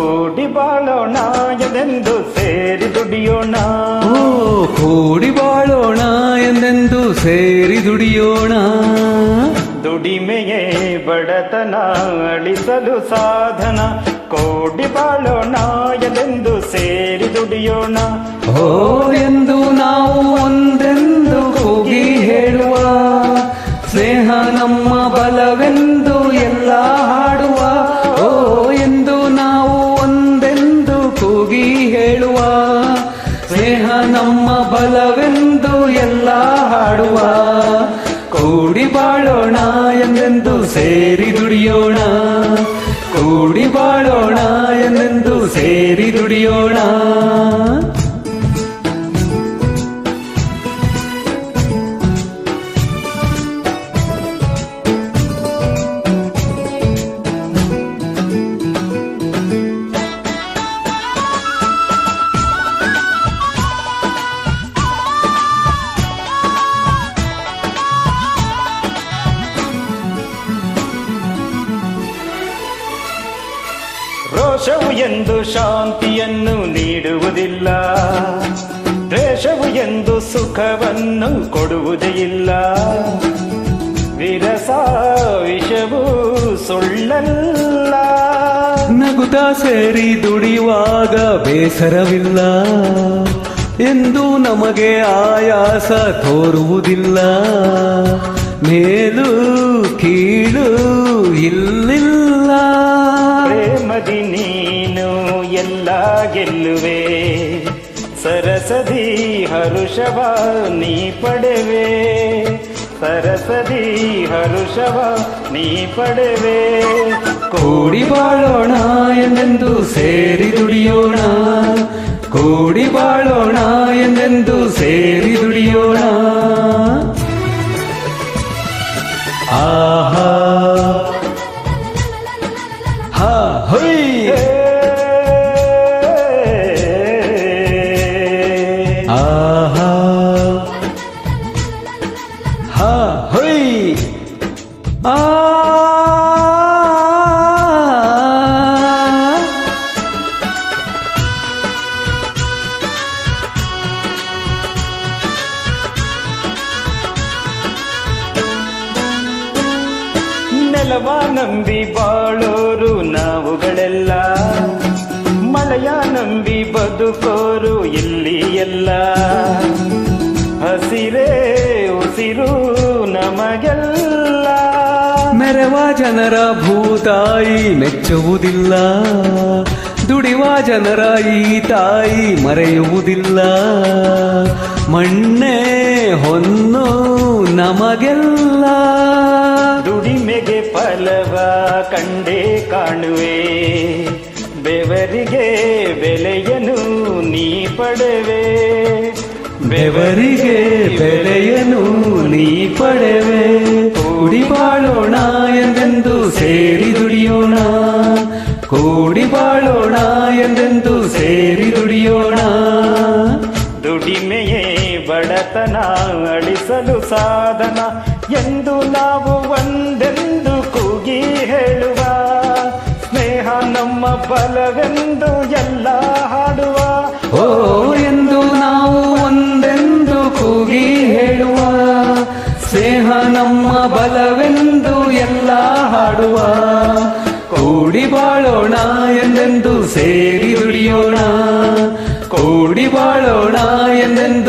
ಕೂಡಿ ಬಾಳೋಣ ಎಂದೆಂದು ಸೇರಿ ದುಡಿಯೋಣ. ಕೂಡಿ ಬಾಳೋಣ ಎಂದೆಂದು ಸೇರಿ ದುಡಿಯೋಣ. ದುಡಿಮೆಯೇ ಬಡತನ ಅಳಿಸಲು ಸಾಧನ. ಕೂಡಿ ಬಾಳೋಣ ಎಂದೆಂದು ಸೇರಿ ದುಡಿಯೋಣ. ಎಂದು ನಾವು ಒಂದೆಂದು ಕೂಗಿ ಹೇಳುವ, ಸ್ನೇಹ ನಮ್ಮ ಬಲವೆಂದು ಎಲ್ಲ ಹಾಡುವ. ಎಂದು ನಾವು ಒಂದೆಂದು ಕೂಗಿ ಹೇಳುವ, ಸ್ನೇಹ ನಮ್ಮ ಬಲವೆಂದು ಎಲ್ಲ ಹಾಡುವ. ಕೂಡಿ ಬಾಳೋಣ ಎಂದೆಂದು ಸೇರಿ ದುಡಿಯೋಣ. ಕೂಡಿ ಬಾಳೋಣ ಎಂದೆಂದು ಸೇರಿ ದುಡಿಯೋಣ. ರೋಷವು ಎಂದು ಶಾಂತಿಯನ್ನು ನೀಡುವುದಿಲ್ಲ, ದ್ವೇಷವು ಎಂದು ಸುಖವನ್ನು ಕೊಡುವುದೇ ಇಲ್ಲ. ವಿರಸ ವಿಷವು ಸುಳ್ಳಲ್ಲ, ನಗುತ್ತಾ ಸೇರಿ ದುಡಿಯುವಾಗ ಬೇಸರವಿಲ್ಲ. ಎಂದು ನಮಗೆ ಆಯಾಸ ತೋರುವುದಿಲ್ಲ. ಮೇಲು ಕೀಳು ಇಲ್ಲಿಲ್ಲ. ಪ್ರೇಮದಿ ನೀನು ಎಲ್ಲ ಗೆಲ್ಲುವೆ, ಸರಸದಿ ಹರುಷವ ನೀ ಪಡೆವೆ. ಸರಸದಿ ಹರುಷವ ನೀ ಪಡೆವೆ. ಕೂಡಿ ಬಾಳೋಣ ಎಂದೆಂದು ಸೇರಿ ದುಡಿಯೋಣ. ಕೂಡಿ ಬಾಳೋಣ ಎಂದೆಂದು ಸೇರಿ ದುಡಿಯೋಣ. ಆಹಾ ಹಾ ಹೊಯ್. ಆಹಾ ಹಾ ಹೊಯ್. ನೆಲವ ನಂಬಿ ಬಾಳೋರು ನಾವುಗಳೆಲ್ಲ, ಮಳೆಯ ನಂಬಿ ಬದುಕೋರು ಇಲ್ಲಿ ಎಲ್ಲ. ಹಸಿರೇ ಉಸಿರು ನಮಗೆಲ್ಲ. ಮೆರವ ಜನರ ಭೂತಾಯಿ ಮೆಚ್ಚುವುದಿಲ್ಲ, ದುಡಿವ ಜನರ ಈ ತಾಯಿ ಮರೆಯುವುದಿಲ್ಲ. ಮಣ್ಣೆ ಹೊನ್ನು ನಮಗೆಲ್ಲ. ದುಡಿಮೆಗೆ ಫಲವ ಕಂಡೇ ಕಾಣುವೆ, ಬೆವರಿಗೆ ಬೆಲೆಯನು ನೀ ಪಡೆವೆ. ಬೆವರಿಗೆ ಬೆಲೆಯನು ನೀ ಪಡೆವೆ. ಕೂಡಿ ಬಾಳೋಣ ಎಂದೆಂದು ಸೇರಿ ದುಡಿಯೋಣ. ಕೂಡಿ ಬಾಳೋಣ ಎಂದೆಂದು ಸೇರಿ ದುಡಿಯೋಣ. ದುಡಿಮೆಯೇ ಬಡತನ ಅಳಿಸಲು ಸಾಧನ ಎಂದು ನಾವು ಒಂದೆಂದು ಕೂಗಿ ಹೇಳುವ, ಸ್ನೇಹ ನಮ್ಮ ಬಲವೆಂದು ಎಲ್ಲ ಹಾಡುವ. ಎಂದು ನಾವು ಒಂದೆಂದು ಕೂಗಿ ಹೇಳುವ, ಸ್ನೇಹ ನಮ್ಮ ಬಲವೆಂದು ಎಲ್ಲ ಹಾಡುವ. ಕೂಡಿ ಬಾಳೋಣ ಎಂದೆಂದು ಸೇರಿ ದುಡಿಯೋಣ. ಕೂಡಿ ಬಾಳೋಣ ಎಂದೆಂದು